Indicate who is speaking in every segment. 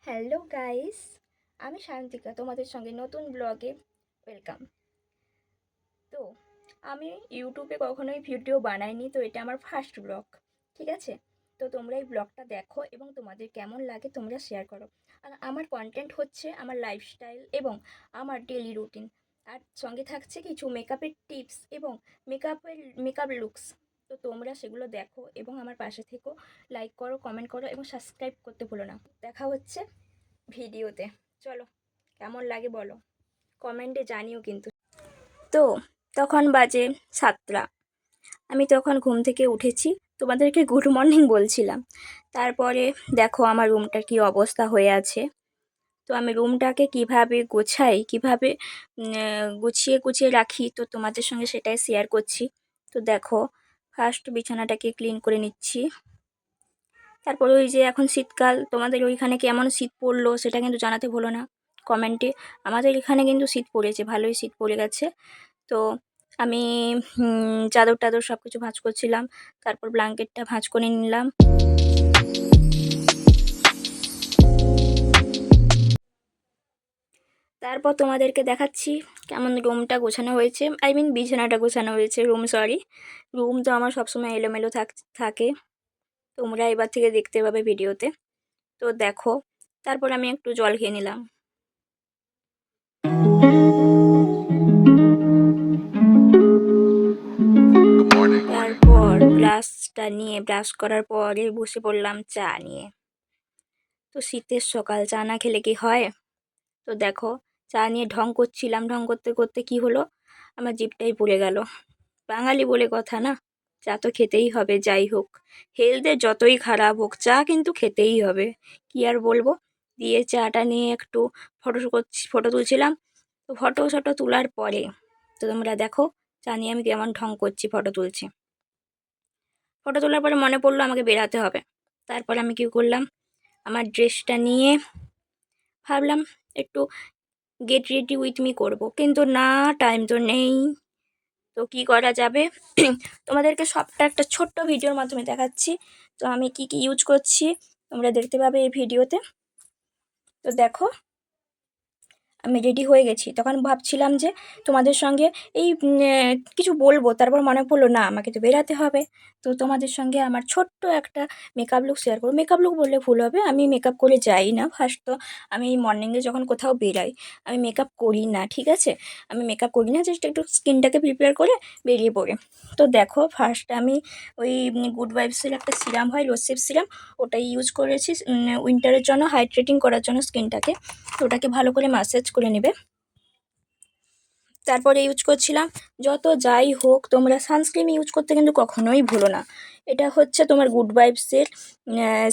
Speaker 1: Hello guys, আমি শান্তিকা তোমাদের সঙ্গে নতুন ব্লগে ওয়েলকাম। তো আমি ইউটিউবে কখনোই ভিডিও বানাইনি, তো এটা আমার ফার্স্ট ব্লগ। ঠিক আছে, তো তোমরা এই ব্লগটা দেখো এবং তোমাদের কেমন লাগে তোমরা শেয়ার করো। আর আমার কন্টেন্ট হচ্ছে আমার লাইফস্টাইল এবং আমার ডেলি রুটিন, আর সঙ্গে থাকছে কিছু মেকআপের টিপস এবং মেকআপ লুকস। তো তোমরা সেগুলো দেখো এবং আমার পাশে থেকো, লাইক করো, কমেন্ট করো এবং সাবস্ক্রাইব করতে ভুলো না। দেখা হচ্ছে ভিডিওতে। চলো, কেমন লাগে বলো, কমেন্টে জানিও কিন্তু। তো তখন বাজে 7টা। আমি তখন ঘুম থেকে উঠেছি, তোমাদেরকে গুড মর্নিং বলছিলাম। তারপরে দেখো আমার রুমটার কি অবস্থা হয়ে আছে। তো আমি রুমটাকে কিভাবে গোছাই, কিভাবে গুছিয়ে গুছিয়ে রাখি, তো তোমাদের সঙ্গে সেটাই শেয়ার করছি। তো দেখো, ফার্স্ট বিছানাটাকে ক্লিন করে নিচ্ছি। তারপরে ওই যে এখন শীতকাল, তোমাদের ওইখানে কেমন শীত পড়লো সেটা কিন্তু জানাতে ভুলো না কমেন্টে। আমাদের এখানে কিন্তু শীত পড়েছে, ভালোই শীত পড়ে গেছে। তো আমি চাদর টাদর সব কিছু ভাঁজ করছিলাম, তারপর ব্ল্যাঙ্কেটটা ভাঁজ করে নিলাম। তারপর তোমাদেরকে দেখাচ্ছি কেমন রুমটা গোছানো হয়েছে, আই মিন বিছানাটা গোছানো হয়েছে, রুম তো আমার সবসময় এলোমেলো থাকে, তোমরা এবার থেকে দেখতে পাবে ভিডিওতে। তো দেখো, তারপর আমি একটু জল খেয়ে নিলাম। তারপর ব্রাশ করার পরে বসে পড়লাম চা নিয়ে। তো শীতের সকাল, চা না খেলে কি হয়। তো দেখো, চা নিয়ে ঢং করছিলাম, ঢং করতে করতে কি হলো, আমার জিভটাই পুড়ে গেল। বাঙালি বলে কথা না, চা তো খেতেই হবে, যাই হোক হেলথের যতই খারাপ হোক চা কিন্তু খেতেই হবে, কি আর বলবো। দিয়ে চাটা নিয়ে একটু ফটো তুলছিলাম। তো ফটো তোলার পরে তো তোমরা দেখো চা নিয়ে আমি কেমন ঢং করছি, ফটো তুলছি। ফটো তোলার পরে মনে পড়লো আমাকে বেরাতে হবে। তারপর আমি কী করলাম, আমার ড্রেসটা নিয়ে ভাবলাম একটু গেট রেডি উইথ মি করবো, কিন্তু না, টাইম তো নেই। তো কি করা যাবে তোমাদেরকে সবটা একটা ছোট্ট ভিডিওর মাধ্যমে দেখাচ্ছি। তো আমি কি কি ইউজ করছি তোমরা দেখতে পাবে এই ভিডিওতে। তো দেখো, আমি রেডি হয়ে গেছি। তখন ভাবছিলাম যে তোমাদের সঙ্গে এই কিছু বলবো, তারপর মনে পড়লো না, আমাকে তো বেরাতে হবে। তো তোমাদের সঙ্গে আমার ছোট্ট একটা মেকআপ লুক শেয়ার করবো। মেকআপ লুক বললে ভুল হবে, আমি মেকআপ করে যাই না। ফার্স্ট তো আমি মর্নিংয়ে যখন কোথাও বেরাই আমি মেকআপ করি না, ঠিক আছে। আমি মেকআপ করি না, জাস্ট একটু স্কিনটাকে প্রিপেয়ার করে বেরিয়ে পড়ে। তো দেখো, ফার্স্ট আমি ওই গুড ভাইবসের একটা সিরাম হয়, রোসেপ সিরাম, ওটাই ইউজ করেছি উইন্টারের জন্য, হাইড্রেটিং করার জন্য স্কিনটাকে। তো ওটাকে ভালো করে ম্যাসাজ করে নেবে। তারপরে ইউজ করছিলাম, যত যাই হোক তোমরা সানস্ক্রিন ইউজ করতে কিন্তু কখনোই ভুলো না। এটা হচ্ছে তোমার গুড ভাইবসের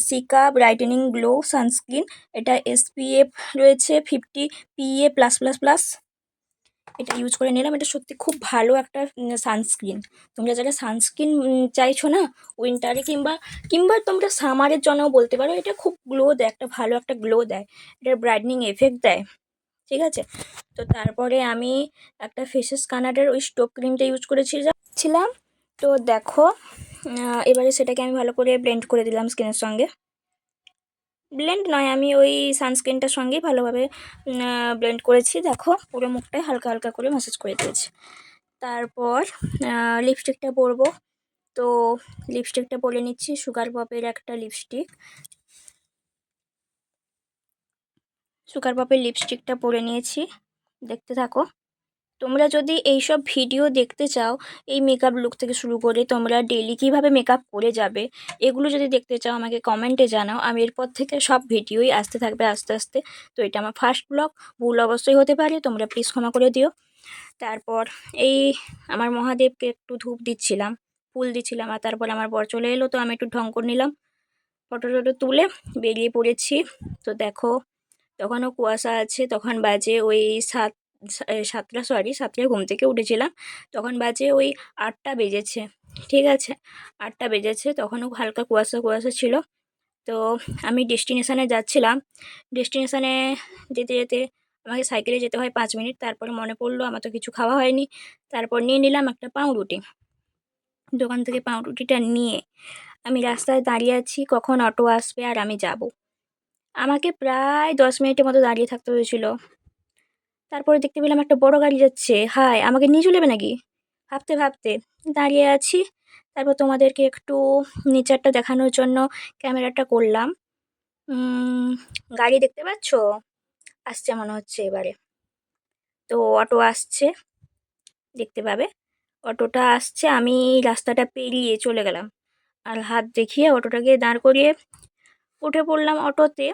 Speaker 1: সিকা ব্রাইটেনিং গ্লো সানস্ক্রিন। এটা SPF রয়েছে 50 PA+++। এটা ইউজ করে নিলাম। এটা সত্যি খুব ভালো একটা সানস্ক্রিন। তোমরা যারা সানস্ক্রিন চাইছো না উইন্টারে কিংবা কিংবা তোমরা সামারের জন্যও বলতে পারো, এটা খুব গ্লো দেয়, একটা ভালো একটা গ্লো দেয়, এটার ব্রাইটনিং এফেক্ট দেয়, ঠিক আছে। তো তারপরে আমি একটা ফেসেস কানাডার ওই স্টোভ ক্রিমটা ইউজ করেছিলাম। তো দেখো, এবারে সেটাকে আমি ভালো করে ব্লেন্ড করে দিলাম স্কিনের সঙ্গে। ব্লেন্ড নয়, আমি ওই সানস্ক্রিনটার সঙ্গেই ভালোভাবে ব্লেন্ড করেছি। দেখো, পুরো মুখটায় হালকা হালকা করে ম্যাসাজ করে দিয়েছি। তারপর লিপস্টিকটা পরবো। তো লিপস্টিকটা পরে নিচ্ছি, সুগার পপের একটা লিপস্টিক। সুগার পপের লিপস্টিকটা পরে নিয়েছি, দেখতে থাকো। তোমরা যদি এইসব ভিডিও দেখতে চাও, এই মেকআপ লুক থেকে শুরু করে তোমরা ডেলি কীভাবে মেকআপ করে যাবে, এগুলো যদি দেখতে চাও আমাকে কমেন্টে জানাও। আমি এরপর থেকে সব ভিডিওই আসতে থাকবে আস্তে আস্তে। তো এটা আমার ফার্স্ট ব্লগ, ভুল অবশ্যই হতে পারে, তোমরা প্লিজ ক্ষমা করে দিও। তারপর এই আমার মহাদেবকে একটু ধূপ দিচ্ছিলাম, ফুল দিচ্ছিলাম, আর তারপর আমার বর চলে এলো, তো আমি একটু ঢং করে নিলাম, ফটো টটো তুলে বেরিয়ে পড়েছি। তো দেখো, তখনও কুয়াশা আছে, তখন বাজে ওই 7টায় ঘুম থেকে উঠেছিলাম, তখন বাজে ওই 8টা বেজেছে, ঠিক আছে, 8টা বেজেছে, তখনও হালকা কুয়াশা কুয়াশা ছিল। তো আমি ডেস্টিনেশানে যাচ্ছিলাম। ডেস্টিনেশানে যেতে যেতে আমাকে সাইকেলে যেতে হয় 5 মিনিট। তারপরে মনে পড়লো আমার তো কিছু খাওয়া হয়নি, তারপর নিয়ে নিলাম একটা পাউরুটি। দোকান থেকে পাউরুটিটা নিয়ে আমি রাস্তায় দাঁড়িয়ে আছি কখন অটো আসবে আর আমি যাব। আমাকে প্রায় 10 মিনিটের মতো দাঁড়িয়ে থাকতে হয়েছিল। তারপরে দেখতে পেলাম একটা বড় গাড়ি যাচ্ছে। হায়, আমাকে নিয়ে চলে যাবে নাকি? ভাবতে ভাবতে দাঁড়িয়ে আছি। তারপর তোমাদেরকে একটু নেচারটা দেখানোর জন্য ক্যামেরাটা করলাম। গাড়ি দেখতে পাচ্ছ? আসছে মনে হচ্ছে এবারে। তো অটো আসছে, দেখতে পাবে। অটোটা আসছে, আমি রাস্তাটা পেরিয়ে চলে গেলাম আর হাত দেখিয়ে অটোটাকে দাঁড় করিয়ে উঠে পড়লাম অটোতে।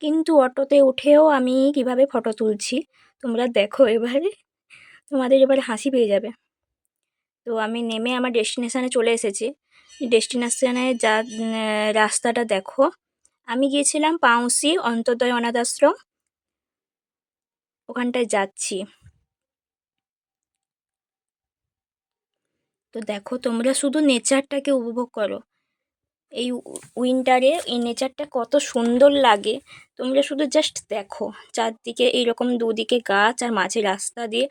Speaker 1: কিন্তু অটোতে উঠেও আমি কিভাবে ফটো তুলছি তোমরা দেখো এবারে, তোমাদের এবারে হাসি পেয়ে যাবে। তো আমি নেমে আমার ডেস্টিনেশানে চলে এসেছি। ডেস্টিনেশানে রাস্তাটা দেখো। আমি গিয়েছিলাম পাউসি অন্তোদয় অনাথ আশ্রম, ওখানটায় যাচ্ছি। তো দেখো তোমরা শুধু নেচারটাকে উপভোগ করো। এই উইন্টারে এই নেচারটা কত সুন্দর লাগে, তোমরা শুধু জাস্ট দেখো। চারদিকে এইরকম দুদিকে গাছ আর মাঝে রাস্তা দিয়ে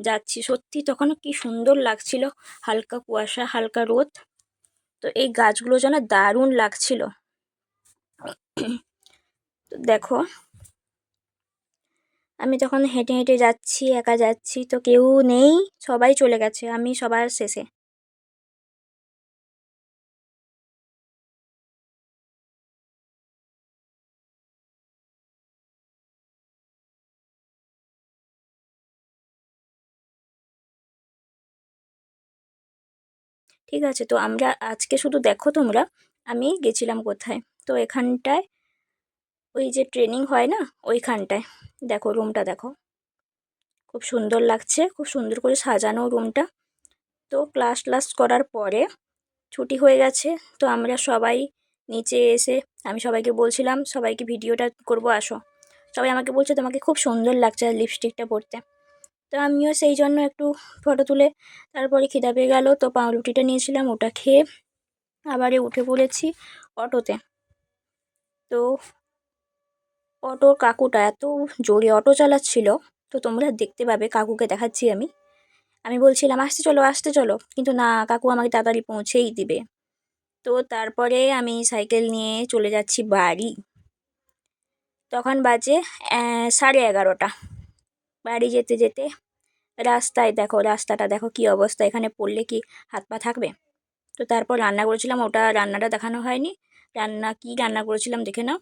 Speaker 1: যাচ্ছি, সত্যি তখন কি সুন্দর লাগছিল। হালকা কুয়াশা, হালকা রোদ, তো এই গাছগুলো যেন দারুণ লাগছিল। তো দেখো আমি তখন হেঁটে হেঁটে যাচ্ছি, একা যাচ্ছি, তো কেউ নেই, সবাই চলে গেছে, আমি সবার শেষে। ঠিক আছে, তো আমরা আজকে শুধু দেখো তোমরা আমি গেছিলাম কোথায়। তো এখানটায় ওই যে ট্রেনিং হয় না, ওইখানটায় দেখো রুমটা দেখো, খুব সুন্দর লাগছে, খুব সুন্দর করে সাজানো রুমটা। তো ক্লাস করার পরে ছুটি হয়ে গেছে, তো আমরা সবাই নিচে এসে আমি সবাইকে বলছিলাম সবাইকে ভিডিওটা করব, আসো। সবাই আমাকে বলছে তোমাকে খুব সুন্দর লাগছে লিপস্টিকটা পরতে। তো আমিও সেই জন্য একটু ফটো তুলে তারপরে খিদা পেয়ে গেল, তো পাউরুটিটা নিয়েছিলাম, ওটা খেয়ে আবারে উঠে পড়েছি অটোতে। তো অটোর কাকুটা এত জোরে অটো চালাচ্ছিল, তো তোমরা দেখতে পাবে, কাকুকে দেখাচ্ছি আমি। আমি বলছিলাম আসতে চলো, কিন্তু না, কাকু আমাকে তাড়াতাড়ি পৌঁছেই দিবে। তো তারপরে আমি সাইকেল নিয়ে চলে যাচ্ছি বাড়ি। তখন বাজে 11:30। বাড়ি যেতে যেতে রাস্তায় দেখো, রাস্তাটা দেখো কী অবস্থা, এখানে পড়লে কি হাত পা থাকবে। তো তারপর রান্না করেছিলাম, ওটা রান্নাটা দেখানো হয়নি। কি রান্না করেছিলাম দেখে নাও।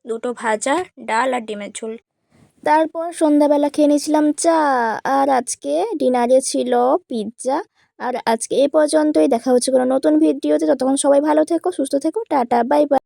Speaker 1: দুটো ভাজা, ডাল আর ডিমের ঝোল। তারপর সন্ধ্যাবেলা খেয়ে নিয়েছিলাম চা। আর আজকে ডিনারে ছিল পিৎজা। আর আজকে এই পর্যন্তই, দেখা হচ্ছে কোনো নতুন ভিডিওতে। ততক্ষণ সবাই ভালো থেকো, সুস্থ থেকো, টাটা, বাই বাই।